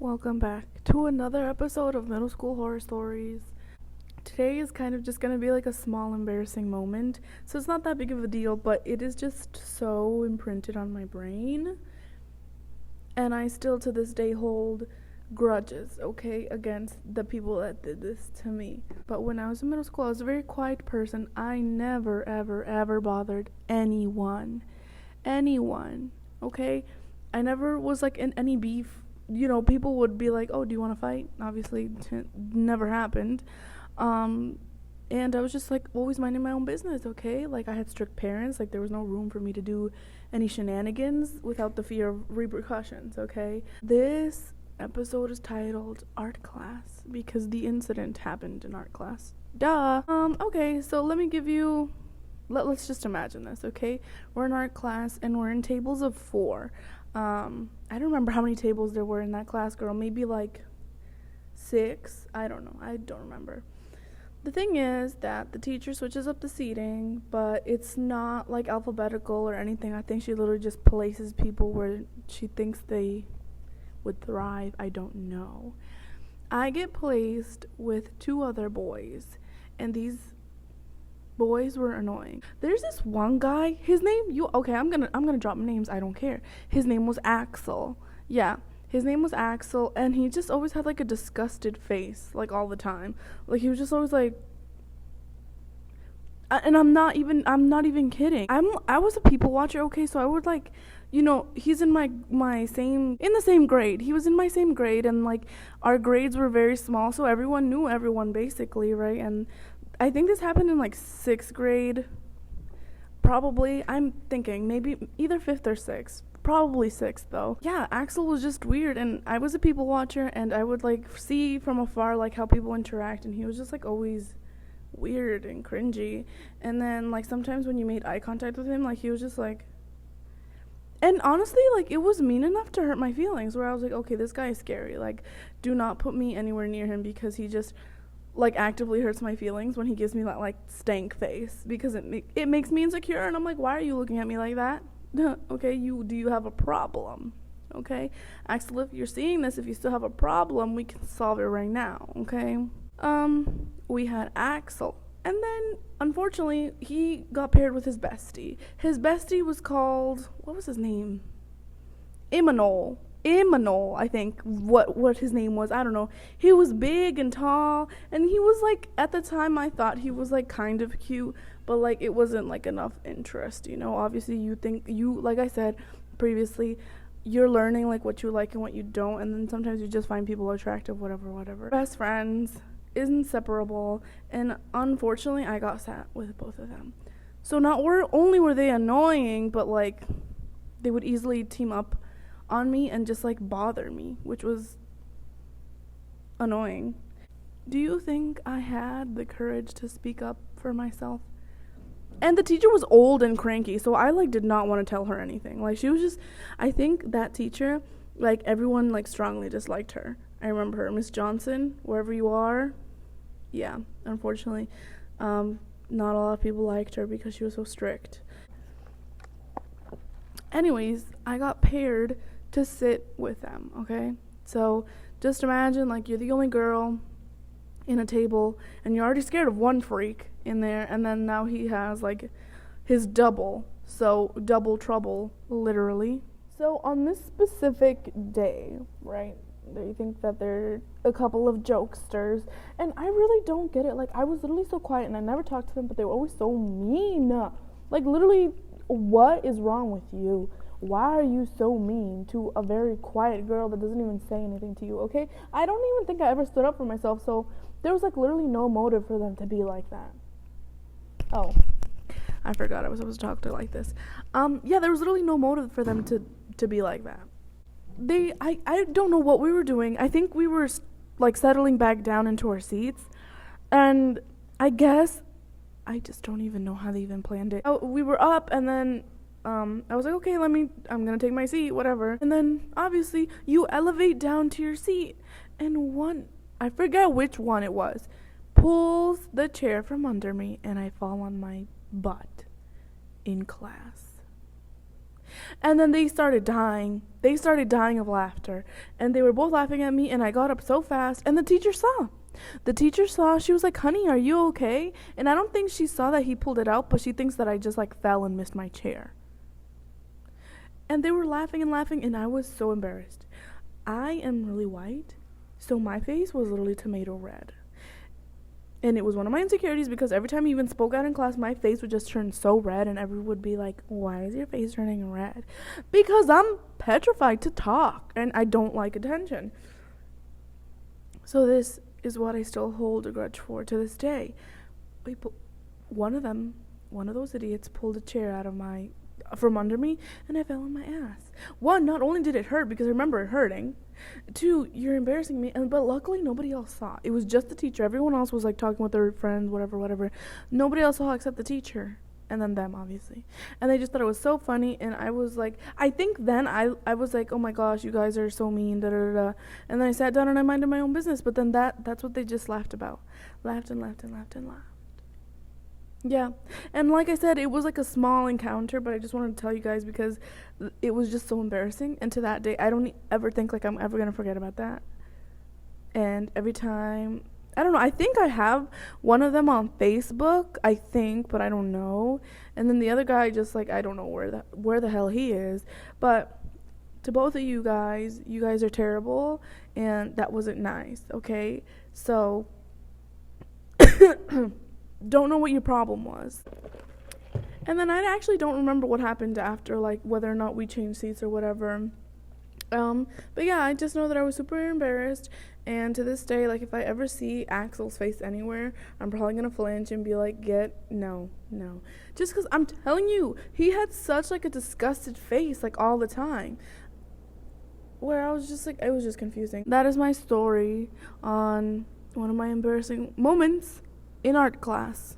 Welcome back to another episode of Middle School Horror Stories. Today is kind of just going to be like a small embarrassing moment, so it's not that big of a deal, but it is just so imprinted on my brain, and I still to this day hold grudges, okay, against the people that did this to me. But when I was in middle school, I was a very quiet person. I never, ever, ever bothered anyone, okay? I never was like in any beef. People would be like, oh, do you want to fight? Obviously, never happened. And I was just like always minding my own business, okay? Like I had strict parents, like there was no room for me to do any shenanigans without the fear of repercussions, okay? This episode is titled Art Class because the incident happened in art class. Duh. Okay, so let me give you, let's just imagine this, okay? We're in art class and we're in tables of 4. I don't remember how many tables there were in that class, girl. Maybe like 6. I don't know. I don't remember. The thing is that the teacher switches up the seating, but it's not like alphabetical or anything. I think she literally just places people where she thinks they would thrive. I don't know. I get placed with 2 other boys, and these boys were annoying. There's this one guy, his name, I'm gonna drop names, I don't care. His name was Axel. Yeah, his name was Axel, and he just always had like a disgusted face, like all the time. Like he was just always like, and I'm not even kidding. I was a people watcher, okay, so I would like, he's in in the same grade. He was in my same grade, and like our grades were very small, so everyone knew everyone basically, right? And I think this happened in like 6th grade, probably. I'm thinking maybe either 5th or 6th, probably 6th though. Yeah, Axel was just weird, and I was a people watcher, and I would like see from afar like how people interact, and he was just like always weird and cringy. And then like sometimes when you made eye contact with him, like he was just like, and honestly, like, it was mean enough to hurt my feelings, where I was like, okay, this guy is scary, like, do not put me anywhere near him, because he just like actively hurts my feelings when he gives me that like stank face, because it makes me insecure, and I'm like, why are you looking at me like that? Okay, do you have a problem? Okay, Axel, if you're seeing this, if you still have a problem, we can solve it right now, okay? We had Axel, and then unfortunately he got paired with his bestie was called, what was his name? Imanol, I think what his name was. I don't know. He was big and tall, and he was like, at the time I thought he was like kind of cute, but like it wasn't like enough interest, Obviously like I said previously, you're learning like what you like and what you don't, and then sometimes you just find people attractive, whatever. Best friends, inseparable, and unfortunately I got sat with both of them. So not only were they annoying, but like they would easily team up on me and just like bother me, which was annoying. Do you think I had the courage to speak up for myself? And the teacher was old and cranky, so I like did not want to tell her anything. Like she was just, I think that teacher, like everyone like strongly disliked her. I remember her, Miss Johnson, wherever you are. Yeah, unfortunately, not a lot of people liked her because she was so strict. Anyways, I got paired to sit with them, okay? So just imagine like you're the only girl in a table, and you're already scared of one freak in there, and then now he has like his double, so double trouble, literally. So on this specific day, right, they think that they're a couple of jokesters, and I really don't get it. Like I was literally so quiet, and I never talked to them, but they were always so mean. Like literally, what is wrong with you? Why are you so mean to a very quiet girl that doesn't even say anything to you, okay? I don't even think I ever stood up for myself, so there was like literally no motive for them to be like that. Oh, I forgot I was supposed to talk to her like this. Yeah, there was literally no motive for them to be like that. I don't know what we were doing. I think we were like settling back down into our seats, and I guess I just don't even know how they even planned it. We were up, and then I was like, okay, I'm gonna take my seat, whatever. And then obviously you elevate down to your seat, and I forget which one it was, pulls the chair from under me, and I fall on my butt in class. And then they started dying. They started dying of laughter. And they were both laughing at me, and I got up so fast, and the teacher saw. The teacher saw. She was like, "Honey, are you okay?" And I don't think she saw that he pulled it out, but she thinks that I just like fell and missed my chair. And they were laughing and laughing, and I was so embarrassed. I am really white, so my face was literally tomato red. And it was one of my insecurities because every time I even spoke out in class, my face would just turn so red, and everyone would be like, "Why is your face turning red?" Because I'm petrified to talk, and I don't like attention. So this is what I still hold a grudge for to this day. One of those idiots pulled a chair out of from under me, and I fell on my ass. One, not only did it hurt because I remember it hurting. Two, you're embarrassing me, but luckily nobody else saw. It was just the teacher. Everyone else was like talking with their friends, whatever. Nobody else saw except the teacher. And then them, obviously. And they just thought it was so funny, and I was like, I think then I was like, oh my gosh, you guys are so mean, da-da-da-da. And then I sat down and I minded my own business, but then that's what they just laughed about. Laughed and laughed and laughed and laughed. Yeah, and like I said, it was like a small encounter, but I just wanted to tell you guys because it was just so embarrassing. And to that day, I don't ever think like I'm ever going to forget about that. And every time, I don't know, I think I have one of them on Facebook, I think, but I don't know. And then the other guy just like, I don't know where the hell he is. But to both of you guys are terrible, and that wasn't nice, okay? So don't know what your problem was. And then I actually don't remember what happened after, like whether or not we changed seats or whatever. But yeah, I just know that I was super embarrassed, and to this day, like if I ever see Axel's face anywhere, I'm probably gonna flinch and be like, no. Just because I'm telling you, he had such like a disgusted face like all the time, where I was just like, it was just confusing. That is my story on one of my embarrassing moments in art class.